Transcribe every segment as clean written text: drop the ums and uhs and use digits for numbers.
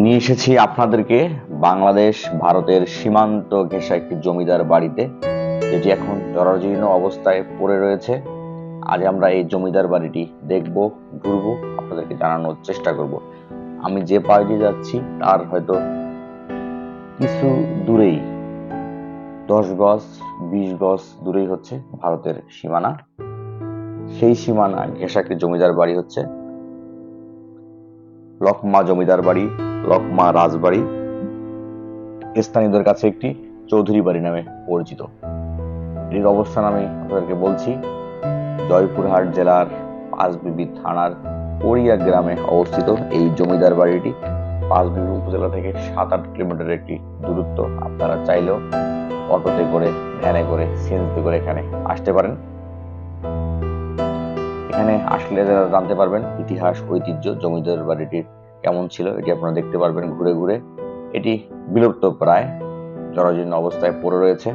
নিয়ে এসেছি আপনাদেরকে বাংলাদেশ ভারতের সীমান্ত ঘেঁষা একটি জমিদার বাড়িতে, যেটি এখন জরাজীর্ণ অবস্থায় পড়ে রয়েছে। আজ আমরা এই জমিদার বাড়িটি দেখব, ঘুরবো, আপনাদেরকে জানানোর চেষ্টা করব। আমি যে পাশ দিয়ে যাচ্ছি তার হয়তো কিছু দূরেই 10 গজ 20 গজ দূরেই হচ্ছে ভারতের সীমানা। সেই সীমানা ঘেঁষা একটি জমিদার বাড়ি হচ্ছে লকমা জমিদার বাড়ি, লকমা রাজবাড়ি, স্থানীয়দের কাছে একটি চৌধুরী বাড়ি নামে পরিচিত। এর অবস্থান আমি আপনাদেরকে বলছি, জয়পুরহাট জেলার পাঁচবিবি থানার পড়িয়া গ্রামে অবস্থিত এই জমিদার বাড়িটি পাঁচবিবি উপজেলা থেকে 7-8 কিলোমিটার একটি দূরত্ব। আপনারা চাইলেও অটোতে করে, ভ্যানে করে, সিএনজিতে করে এখানে আসতে পারেন। এখানে আসলে জানতে পারবেন ইতিহাস, ঐতিহ্য, জমিদার বাড়িটির কেমন ছিল এটি আপনারা দেখতে পারবেন ঘুরে ঘুরে। এটি বিলুপ্ত প্রায় জরাজীর্ণ অবস্থায় পড়ে রয়েছে।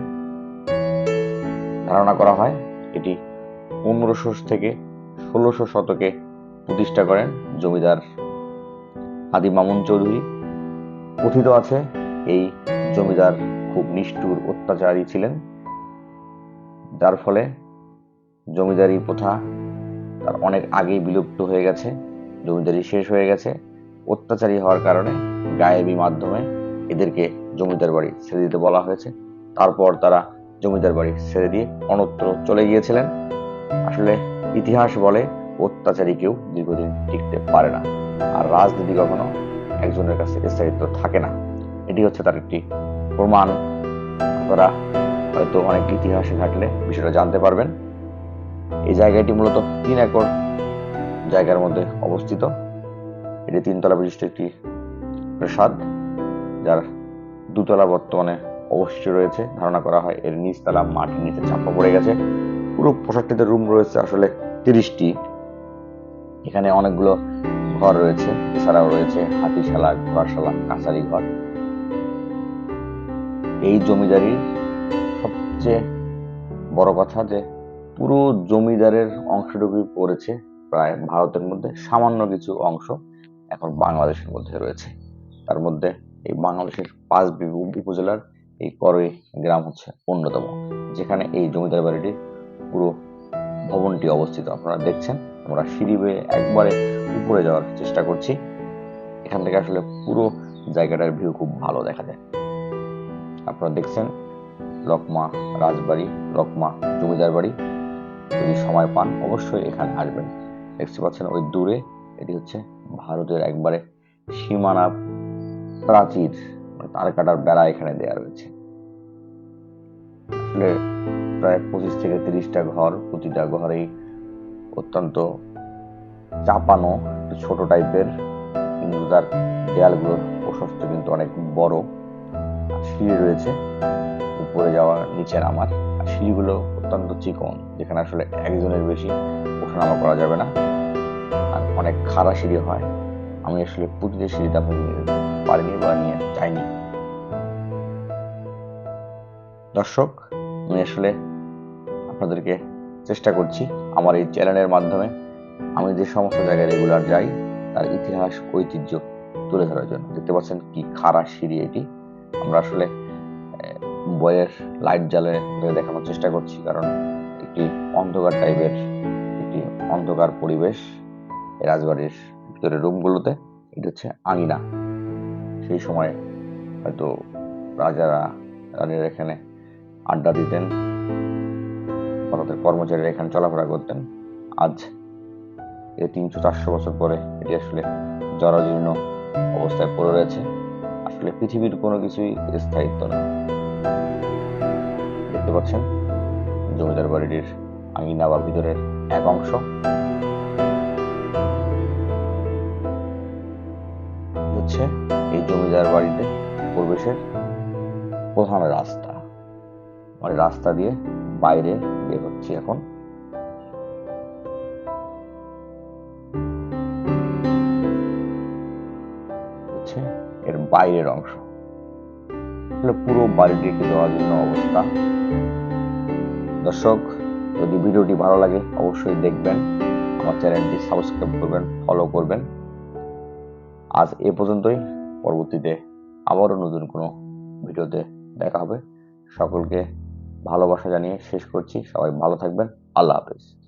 ধারণা করা হয় এটি 1500 থেকে 1600 শতকে প্রতিষ্ঠা করেন জমিদার আদি মামুন চৌধুরী। কথিত আছে এই জমিদার খুব নিষ্ঠুর অত্যাচারী ছিলেন, যার ফলে জমিদারি প্রথা তার অনেক আগেই বিলুপ্ত হয়ে গেছে, জমিদারি শেষ হয়ে গেছে। অত্যাচারী হওয়ার কারণে গায়েবী মাধ্যমে এদেরকে জমিদার বাড়ি ছেড়ে দিতে বলা হয়েছে। তারপর তারা জমিদার বাড়ি ছেড়ে দিয়ে অন্যত্র চলে গিয়েছিলেন। আসলে ইতিহাস বলে অত্যাচারী কেউ দীর্ঘদিন টিকতে পারে না, আর রাজনীতি কখনো একজনের কাছে স্থায়িত্ব থাকে না। এটি হচ্ছে তার একটি প্রমাণ। আপনারা হয়তো অনেক ইতিহাসে ঘাটলে বিষয়টা জানতে পারবেন। এই জায়গাটি মূলত 3 একর জায়গার মধ্যে অবস্থিত। এটি 3 তলা বিশিষ্ট একটি প্রাসাদ, যার 2 তলা বর্তমানে অবশিষ্ট রয়েছে। ধারণা করা হয় এর নিচতলা মাটির নিচে চাপা পড়ে গেছে। পুরো পোশাকটিতে রুম রয়েছে আসলে 30টি। এখানে অনেকগুলো ঘর রয়েছে, এছাড়াও রয়েছে হাতিশালা, ঘোড়াশালা, কাছারি ঘর। এই জমিদারির সবচেয়ে বড় কথা যে পুরো জমিদারের অংশটুকুই পড়েছে প্রায় ভারতের মধ্যে, সামান্য কিছু অংশ এখন বাংলাদেশের মধ্যে রয়েছে। তার মধ্যে এই বাংলাদেশের পাঁচবিবি উপজেলার এই করই গ্রাম হচ্ছে অন্যতম, যেখানে এই জমিদার বাড়িটির পুরো ভবনটি অবস্থিত। আপনারা দেখছেন আমরা সিঁড়ি বেয়ে একবারে উপরে যাওয়ার চেষ্টা করছি। এখান থেকে আসলে পুরো জায়গাটার ভিউ খুব ভালো দেখা যায়। আপনারা দেখছেন লকমা রাজবাড়ি, লকমা জমিদার বাড়ি। যদি সময় পান অবশ্যই এখানে আসবেন। দেখতে পাচ্ছেন ওই দূরে এটি হচ্ছে ভারতের একবারে সীমানা প্রাচীর, তার কাটার বেড়া এখানে দেয়া রয়েছে। আসলে প্রায় 25 থেকে 30টা ঘর, প্রতিটা ঘরেই অত্যন্ত চাপানো, ছোট টাইপের, কিন্তু তার দেয়ালগুলোর প্রশস্ত কিন্তু অনেক বড়। সিঁড়ি রয়েছে উপরে যাওয়া, নিচে নামার। আর সিঁড়িগুলো অত্যন্ত চিকন, যেখানে আসলে একজনের বেশি ওঠানামা করা যাবে না, আর অনেক খাড়া সিঁড়ি হয়। আমি আসলে প্রতিটা সিঁড়িতে আপনাকে নিয়ে যেতে পারিনি বা নিয়ে যাইনি। দর্শক, আমি আসলে আপনাদেরকে চেষ্টা করছি আমার এই চ্যানেলের মাধ্যমে আমি যে সমস্ত জায়গায় রেগুলার যাই তার ইতিহাস, ঐতিহ্য তুলে ধরার জন্য। দেখতে পাচ্ছেন কি খাড়া সিঁড়ি এটি। আমরা আসলে বইয়ের লাইট জ্বালিয়ে দেখানোর চেষ্টা করছি, কারণ একটি অন্ধকার টাইপের, একটি অন্ধকার পরিবেশ এই রাজবাড়ির ভিতরে রুমগুলোতে। এটা হচ্ছে আঙিনা। সেই সময় হয়তো রাজারা, রানীরা এখানে আড্ডা দিতেন, ভারতের কর্মচারীরা এখানে চলাফেরা করতেন। আজ এই 300-400 বছর পরে এটি আসলে জরাজীর্ণ অবস্থায় পড়ে রয়েছে। আসলে পৃথিবীর কোনো কিছুই স্থায়িত্ব না। দেখতে পাচ্ছেন জমিদার বাড়িটির আঙিনা বা ভিতরের এক অংশ। হচ্ছে এই জমিদার বাড়িতে প্রবেশের প্রধান রাস্তা, মানে রাস্তা দিয়ে বাইরে বের হচ্ছি এখন। হচ্ছে এর বাইরের অংশ। আসলে পুরো বাড়িটি একটি জরাজীর্ণ অবস্থা। দর্শক, যদি ভিডিওটি ভালো লাগে অবশ্যই দেখবেন, আমার চ্যানেলটি সাবস্ক্রাইব করবেন, ফলো করবেন। আজ এ পর্যন্তই। পরবর্তীতে আবারও নতুন কোনো ভিডিওতে দেখা হবে। সকলকে ভালোবাসা জানিয়ে শেষ করছি। সবাই ভালো থাকবেন। আল্লাহ হাফেজ।